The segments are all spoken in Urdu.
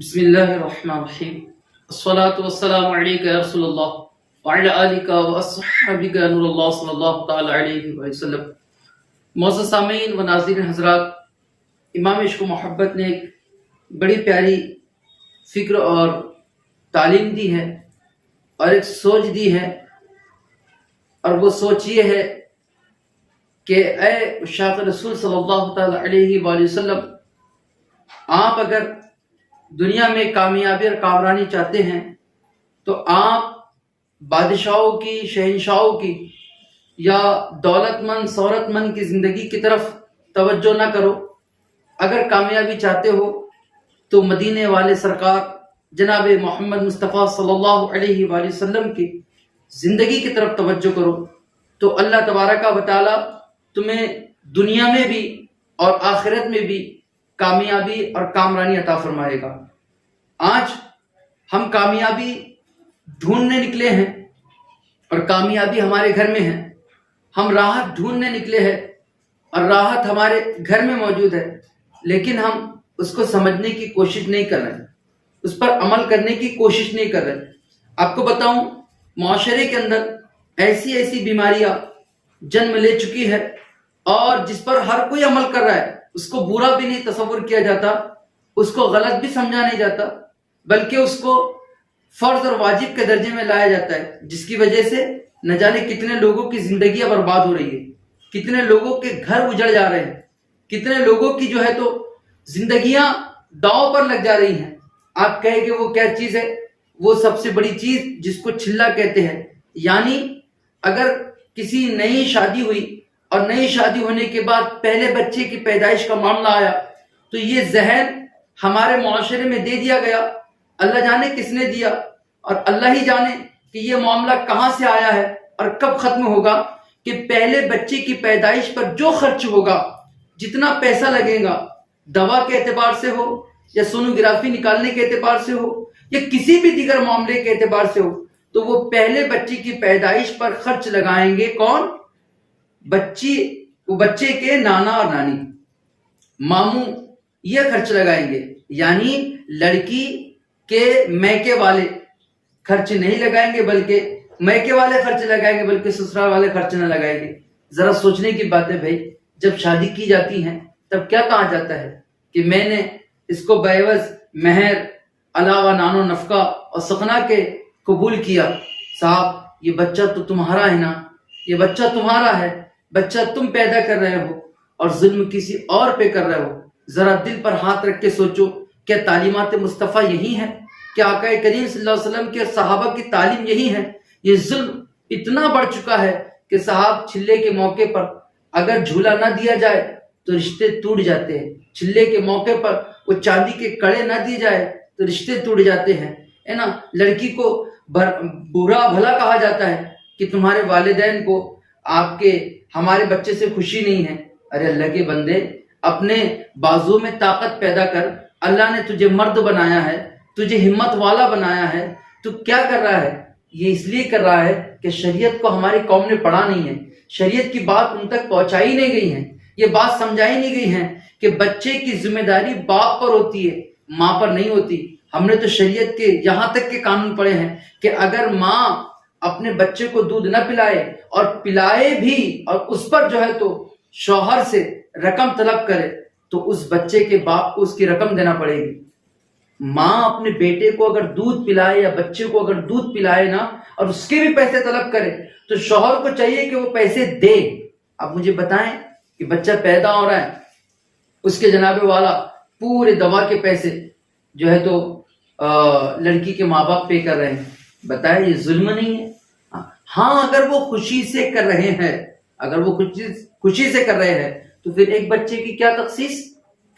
بسم اللہ الرحمن الرحیم الصلاة والسلام علیکہ یا رسول اللہ وعلی آلکہ واصحابکہ نور اللہ صلی اللہ تعالی علیہ وسلم۔ معزز سامعین و ناظرین حضرات، امام عشق و محبت نے ایک بڑی پیاری فکر اور تعلیم دی ہے اور ایک سوچ دی ہے، اور وہ سوچ یہ ہے کہ اے عشاق رسول صلی اللہ تعالی علیہ وآلہ وسلم، آپ اگر دنیا میں کامیابی اور کامرانی چاہتے ہیں تو آپ بادشاہوں کی، شہنشاہوں کی یا دولت مند شہرت مند کی زندگی کی طرف توجہ نہ کرو۔ اگر کامیابی چاہتے ہو تو مدینے والے سرکار جناب محمد مصطفیٰ صلی اللہ علیہ وآلہ وسلم کی زندگی کی طرف توجہ کرو، تو اللہ تبارک و تعالی تمہیں دنیا میں بھی اور آخرت میں بھی کامیابی اور کامرانی عطا فرمائے گا۔ آج ہم کامیابی ڈھونڈنے نکلے ہیں اور کامیابی ہمارے گھر میں ہے، ہم راحت ڈھونڈنے نکلے ہیں اور راحت ہمارے گھر میں موجود ہے، لیکن ہم اس کو سمجھنے کی کوشش نہیں کر رہے، اس پر عمل کرنے کی کوشش نہیں کر رہے۔ آپ کو بتاؤں، معاشرے کے اندر ایسی ایسی بیماریاں جنم لے چکی ہے اور جس پر ہر کوئی عمل کر رہا ہے، اس کو برا بھی نہیں تصور کیا جاتا، اس کو غلط بھی سمجھا نہیں جاتا، بلکہ اس کو فرض اور واجب کے درجے میں لایا جاتا ہے، جس کی وجہ سے نہ جانے کتنے لوگوں کی زندگیاں برباد ہو رہی ہے، کتنے لوگوں کے گھر اجڑ جا رہے ہیں، کتنے لوگوں کی جو ہے تو زندگیاں داؤ پر لگ جا رہی ہیں۔ آپ کہیں کہ وہ کیا چیز ہے؟ وہ سب سے بڑی چیز جس کو چلہ کہتے ہیں، یعنی اگر کسی نئی شادی ہوئی اور نئی شادی ہونے کے بعد پہلے بچے کی پیدائش کا معاملہ آیا تو یہ ذہن ہمارے معاشرے میں دے دیا گیا، اللہ جانے کس نے دیا اور اللہ ہی جانے کہ یہ معاملہ کہاں سے آیا ہے اور کب ختم ہوگا، کہ پہلے بچے کی پیدائش پر جو خرچ ہوگا، جتنا پیسہ لگے گا، دوا کے اعتبار سے ہو یا سونوگرافی نکالنے کے اعتبار سے ہو یا کسی بھی دیگر معاملے کے اعتبار سے ہو، تو وہ پہلے بچے کی پیدائش پر خرچ لگائیں گے کون؟ وہ بچے کے نانا اور نانی، ماموں، یہ خرچ لگائیں گے۔ یعنی لڑکی کے میکے والے خرچ نہیں لگائیں گے، بلکہ میکے والے خرچ لگائیں گے، بلکہ سسرال والے خرچ نہ لگائیں گے۔ ذرا سوچنے کی بات ہے بھائی، جب شادی کی جاتی ہے تب کیا کہا جاتا ہے کہ میں نے اس کو بعوض مہر علاوہ نان و نفقہ اور سخنا کے قبول کیا۔ صاحب، یہ بچہ تو تمہارا ہے نا، یہ بچہ تمہارا ہے، بچہ تم پیدا کر رہے ہو اور ظلم کسی اور پہ کر رہے ہو۔ ذرا دل پر ہاتھ رکھ کے سوچو، کیا تعلیمات مصطفیٰ یہی ہے؟ کیا آقا کریم صلی اللہ علیہ وسلم کے صحابہ کی تعلیم یہی ہے؟ یہ ظلم اتنا بڑھ چکا ہے کہ صاحب چھلے کے موقع پر اگر جھولا نہ دیا جائے تو رشتے ٹوٹ جاتے ہیں، چھلے کے موقع پر وہ چاندی کے کڑے نہ دی جائے تو رشتے ٹوٹ جاتے ہیں، ہے نا۔ لڑکی کو برا بھلا کہا جاتا ہے کہ تمہارے والدین کو آپ کے ہمارے بچے سے خوشی نہیں ہے۔ ارے اللہ کے بندے، اپنے بازو میں طاقت پیدا کر، اللہ نے تجھے مرد بنایا ہے، تجھے ہمت والا بنایا ہے، تو کیا کر رہا ہے؟ یہ اس لیے کر رہا ہے کہ شریعت کو ہماری قوم نے پڑھا نہیں ہے، شریعت کی بات ان تک پہنچائی نہیں گئی ہے، یہ بات سمجھائی نہیں گئی ہے کہ بچے کی ذمہ داری باپ پر ہوتی ہے، ماں پر نہیں ہوتی۔ ہم نے تو شریعت کے یہاں تک کے قانون پڑھے ہیں کہ اگر ماں اپنے بچے کو دودھ نہ پلائے اور پلائے بھی اور اس پر جو ہے تو شوہر سے رقم طلب کرے تو اس بچے کے باپ کو اس کی رقم دینا پڑے گی۔ ماں اپنے بیٹے کو اگر دودھ پلائے یا بچے کو اگر دودھ پلائے نا اور اس کے بھی پیسے طلب کرے تو شوہر کو چاہیے کہ وہ پیسے دے۔ اب مجھے بتائیں کہ بچہ پیدا ہو رہا ہے، اس کے جناب والا پورے دوا کے پیسے جو ہے تو لڑکی کے ماں باپ پے کر رہے ہیں، بتائیں یہ ظلم نہیں ہے؟ ہاں، اگر وہ خوشی سے کر رہے ہیں، اگر وہ خوشی سے کر رہے ہیں تو پھر ایک بچے کی کیا تخصیص؟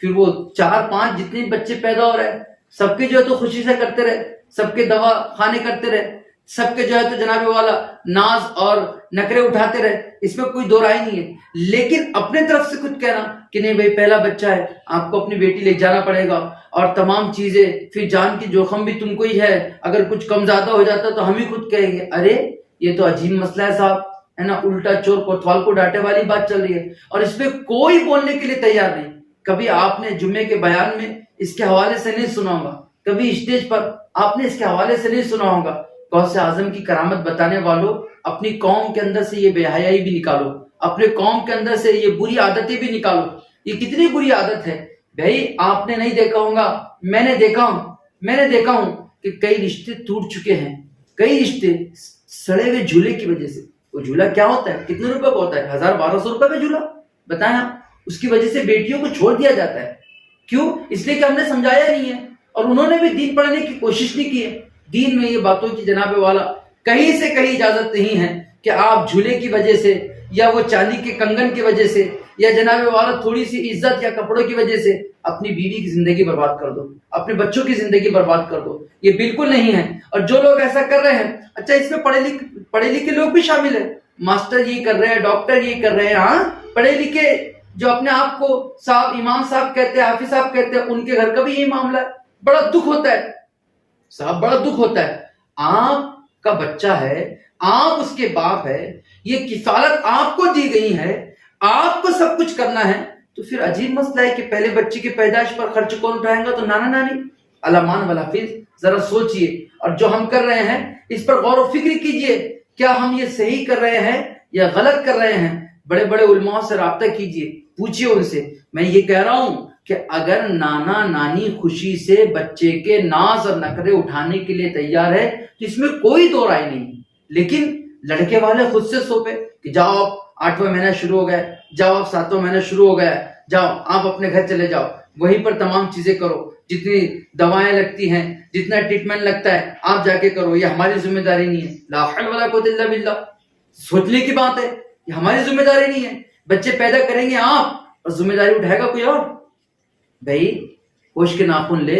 پھر وہ 4-5 جتنے بچے پیدا ہو رہے ہیں سب کے جو ہے تو خوشی سے کرتے رہے، سب کے دوا خانے کرتے رہے، سب کے جو ہے تو جناب والا ناز اور نخرے اٹھاتے رہے، اس میں کوئی دو رائے نہیں ہے۔ لیکن اپنے طرف سے کچھ کہنا کہ نہیں بھائی پہلا بچہ ہے، آپ کو اپنی بیٹی لے جانا پڑے گا اور تمام چیزیں، پھر جان کی جوخم بھی تم کو ہی ہے، اگر کچھ کم زیادہ ہو جاتا تو ہم ہی خود کہیں گے۔ ارے یہ تو عجیب مسئلہ ہے صاحب، ہے نا، الٹا چور کوتوال کو ڈانٹے والی بات چل رہی ہے اور اس پہ کوئی بولنے کے لیے تیار نہیں۔ کبھی آپ نے جمعے کے بیان میں اس کے حوالے سے نہیں سنا ہوگا کبھی اسٹیج پر آپ نے اس کے حوالے سے نہیں سنا ہوگا، غوث اعظم کی کرامت بتانے والوں اپنی قوم کے اندر سے یہ بے حیائی بھی نکالو، اپنے قوم کے اندر سے یہ بری عادتیں بھی نکالو۔ یہ کتنی بری عادت ہے بھائی، آپ نے نہیں دیکھا ہوگا، میں نے دیکھا ہوں کہ کئی رشتے ٹوٹ چکے ہیں، کئی رشتے سڑے ہوئے جھولے کی وجہ سے۔ وہ جھولا کیا ہوتا ہے؟ کتنے روپے کا ہوتا ہے؟ 1000-1200 روپے کا جھولا، بتائیں آپ۔ اس کی وجہ سے بیٹیوں کو چھوڑ دیا جاتا ہے، کیوں؟ اس لیے کہ ہم نے سمجھایا نہیں ہے، اور انہوں نے بھی دین پڑھنے کی کوشش نہیں کی ہے۔ دین میں یہ باتوں کی جناب والا کہیں سے کہیں اجازت نہیں ہے کہ آپ جھولے کی وجہ سے یا وہ چاندی کے کنگن کی وجہ سے یا جناب والا تھوڑی سی عزت یا کپڑوں کی وجہ سے اپنی بیوی کی زندگی برباد کر دو، اپنے بچوں کی زندگی برباد کر دو۔ یہ بالکل نہیں ہے۔ اور جو لوگ ایسا کر رہے ہیں، اچھا اس میں پڑھے لکھے لوگ بھی شامل ہیں، ماسٹر یہ کر رہے ہیں، ڈاکٹر یہ کر رہے ہیں، ہاں پڑھے لکھے جو اپنے آپ کو صاحب امام صاحب کہتے ہیں، حافظ صاحب کہتے ہیں، ان کے گھر کا بھی یہی معاملہ ہے۔ بڑا دکھ ہوتا ہے صاحب، بڑا دکھ ہوتا ہے۔ آپ کا بچہ ہے، آپ اس کے باپ ہے، یہ کفالت آپ کو دی گئی ہے، آپ کو سب کچھ کرنا ہے، تو پھر عجیب مسئلہ ہے کہ پہلے بچے کی پیدائش پر خرچ کون اٹھائیں گا؟ تو نانا نانی، علمان والحافظ۔ ذرا سوچئے، اور جو ہم کر رہے ہیں اس پر غور و فکر کیجئے، کیا ہم یہ صحیح کر رہے ہیں یا غلط کر رہے ہیں؟ بڑے بڑے علماء سے رابطہ کیجئے، پوچھئے ان سے۔ میں یہ کہہ رہا ہوں کہ اگر نانا نانی خوشی سے بچے کے ناز اور نخرے اٹھانے کے لیے تیار ہے تو اس میں کوئی دو رائے نہیں، لیکن لڑکے والے خود سے سوپے کہ جاؤ آپ 8واں مہینہ شروع ہو گیا، جاؤ آپ 7واں مہینہ شروع ہو گیا، جاؤ آپ اپنے گھر چلے جاؤ، وہیں پر تمام چیزیں کرو، جتنی دوائیں لگتی ہیں، جتنا ٹریٹمنٹ لگتا ہے آپ جا کے کرو، یہ ہماری ذمہ داری نہیں ہے۔ لا حول ولا قوت الا باللہ، سوچنے کی بات ہے، یہ ہماری ذمہ داری نہیں ہے۔ بچے پیدا کریں گے آپ اور ذمہ داری اٹھائے گا کوئی اور؟ بھائی ہوش کے ناخن لے،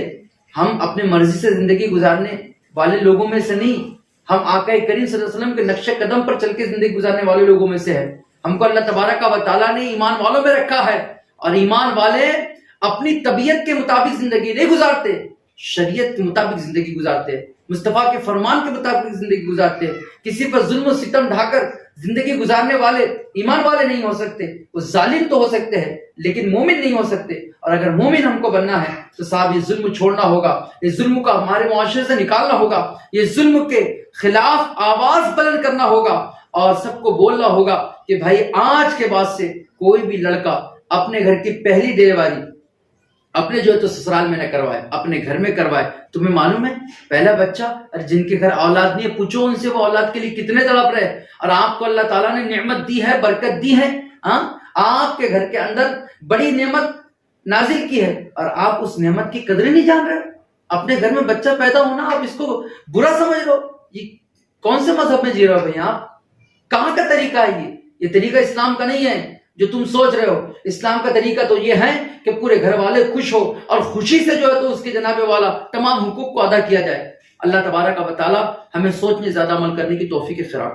ہم اپنی مرضی سے زندگی گزارنے والے لوگوں میں سے نہیں، ہم آقا کریم صلی اللہ علیہ وسلم کے نقش قدم پر چل کے زندگی گزارنے والے لوگوں میں سے ہے۔ ہم کو اللہ تبارک و تعالیٰ نے ایمان والوں میں رکھا ہے، اور ایمان والے اپنی طبیعت کے مطابق زندگی نہیں گزارتے، شریعت کے مطابق زندگی گزارتے، مصطفیٰ کے فرمان کے مطابق زندگی گزارتے۔ کسی پر ظلم و ستم ڈھا کر زندگی گزارنے والے ایمان والے نہیں ہو سکتے۔ وہ ظالم تو ہو سکتے ہیں لیکن مومن نہیں ہو سکتے، اور اگر مومن ہم کو بننا ہے تو صاحب یہ ظلم چھوڑنا ہوگا، یہ ظلم کا ہمارے معاشرے سے نکالنا ہوگا، یہ ظلم کے خلاف آواز بلند کرنا ہوگا، اور سب کو بولنا ہوگا کہ بھائی آج کے بعد سے کوئی بھی لڑکا اپنے گھر کی پہلی ڈیلیوری اپنے جو ہے تو سسرال میں نہ کروائے، اپنے گھر میں کروائے۔ تمہیں معلوم ہے پہلا بچہ، اور جن کے گھر اولاد نہیں ہے پوچھو ان سے وہ اولاد کے لیے کتنے تڑپ رہے، اور آپ کو اللہ تعالیٰ نے نعمت دی ہے، برکت دی ہے، آپ کے گھر کے اندر بڑی نعمت نازل کی ہے، اور آپ اس نعمت کی قدر نہیں جان رہے۔ اپنے گھر میں بچہ پیدا ہونا آپ اس کو برا سمجھ رہے ہو۔ یہ کون سے مذہب میں جی رہے ہو بھائی آپ؟ کہاں کا طریقہ ہے یہ طریقہ اسلام کا نہیں ہے جو تم سوچ رہے ہو۔ اسلام کا طریقہ تو یہ ہے کہ پورے گھر والے خوش ہو، اور خوشی سے جو ہے تو اس کے جناب والا تمام حقوق کو ادا کیا جائے۔ اللہ تبارک و تعالی ہمیں سوچ میں زیادہ عمل کرنے کی توفیق فراہم